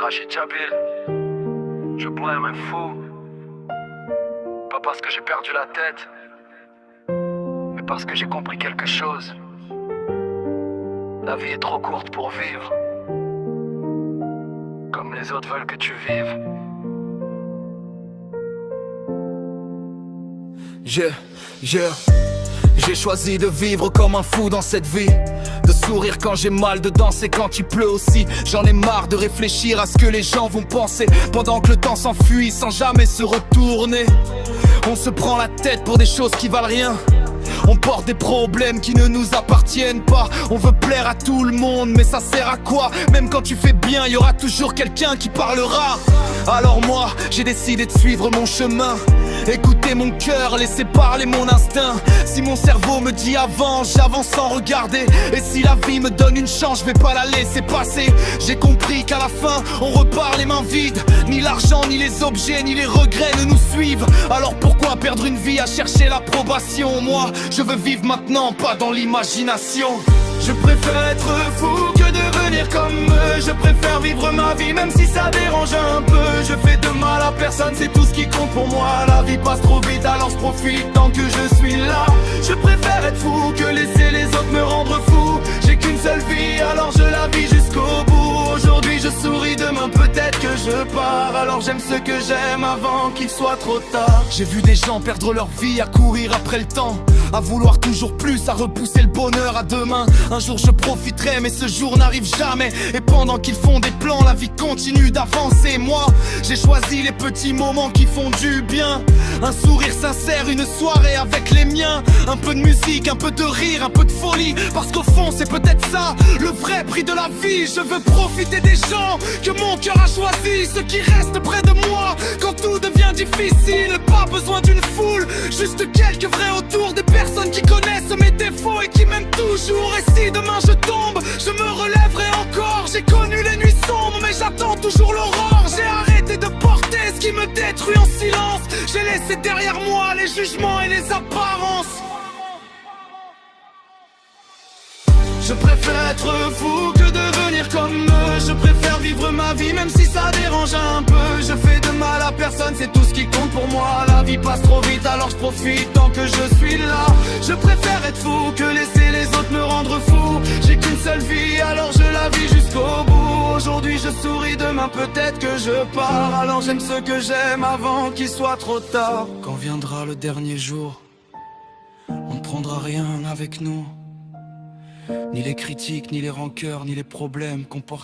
Rachid Djabil, je bois un fou. Pas parce que j'ai perdu la tête, mais parce que j'ai compris quelque chose. La vie est trop courte pour vivre comme les autres veulent que tu vives. J'ai choisi de vivre comme un fou dans cette vie, de sourire quand j'ai mal, de danser quand il pleut aussi. J'en ai marre de réfléchir à ce que les gens vont penser, pendant que le temps s'enfuit sans jamais se retourner. On se prend la tête pour des choses qui valent rien. On porte des problèmes qui ne nous appartiennent pas. On veut plaire à tout le monde, mais ça sert à quoi? Même quand tu fais bien, y aura toujours quelqu'un qui parlera. Alors moi, j'ai décidé de suivre mon chemin, écouter mon cœur, laisser parler mon instinct. Si mon cerveau me dit avance, j'avance sans regarder. Et si la vie me donne une chance, je vais pas la laisser passer. J'ai compris qu'à la fin, on repart les mains vides. Ni l'argent, ni les objets, ni les regrets ne nous suivent. Alors pourquoi perdre une vie à chercher l'approbation? Moi, je veux vivre maintenant, pas dans l'imagination. Je préfère être fou que devenir comme eux. Je préfère vivre ma vie même si ça dérange un peu. Je fais de mal à personne, c'est tout ce qui compte pour moi. La vie passe trop vite, alors je profite tant que je suis là. Je préfère être fou que laisser les autres me rendre fou. J'ai qu'une seule vie, alors je la vis jusqu'au bout. Aujourd'hui je souris, demain peut-être que je pars. Alors j'aime ce que j'aime avant qu'il soit trop tard. J'ai vu des gens perdre leur vie à courir après le temps, à vouloir toujours plus, à repousser le bonheur à demain. Un jour je profiterai, mais ce jour n'arrive jamais. Et pendant qu'ils font des plans, la vie continue d'avancer. Moi, j'ai choisi les petits moments qui font du bien. Un sourire sincère, une soirée avec les miens. Un peu de musique, un peu de rire, un peu de folie. Parce qu'au fond c'est peut-être ça, le vrai prix de la vie. Je veux profiter des gens que mon cœur a choisis, ceux qui restent près de moi quand tout devient difficile. Pas besoin d'une foule, juste quelques vrais autour. Des personnes qui connaissent mes défauts et qui m'aiment toujours. Et si demain je tombe, je me relèverai encore. J'ai connu les nuits sombres, mais j'attends toujours l'aurore. J'ai arrêté de porter ce qui me détruit en silence. J'ai laissé derrière moi les jugements et les apparences. Je préfère être fou que devenir comme eux. Je préfère vivre ma vie même si ça dérange un peu. Je fais de mal à personne, c'est tout ce qui compte pour moi. La vie passe trop vite, alors je profite tant que je suis là. Je préfère être fou que laisser les autres me rendre fou. J'ai qu'une seule vie, alors je la vis jusqu'au bout. Aujourd'hui je souris, demain peut-être que je pars. Alors j'aime ce que j'aime avant qu'il soit trop tard. Quand viendra le dernier jour, on ne prendra rien avec nous. Ni les critiques, ni les rancœurs, ni les problèmes qu'on porte.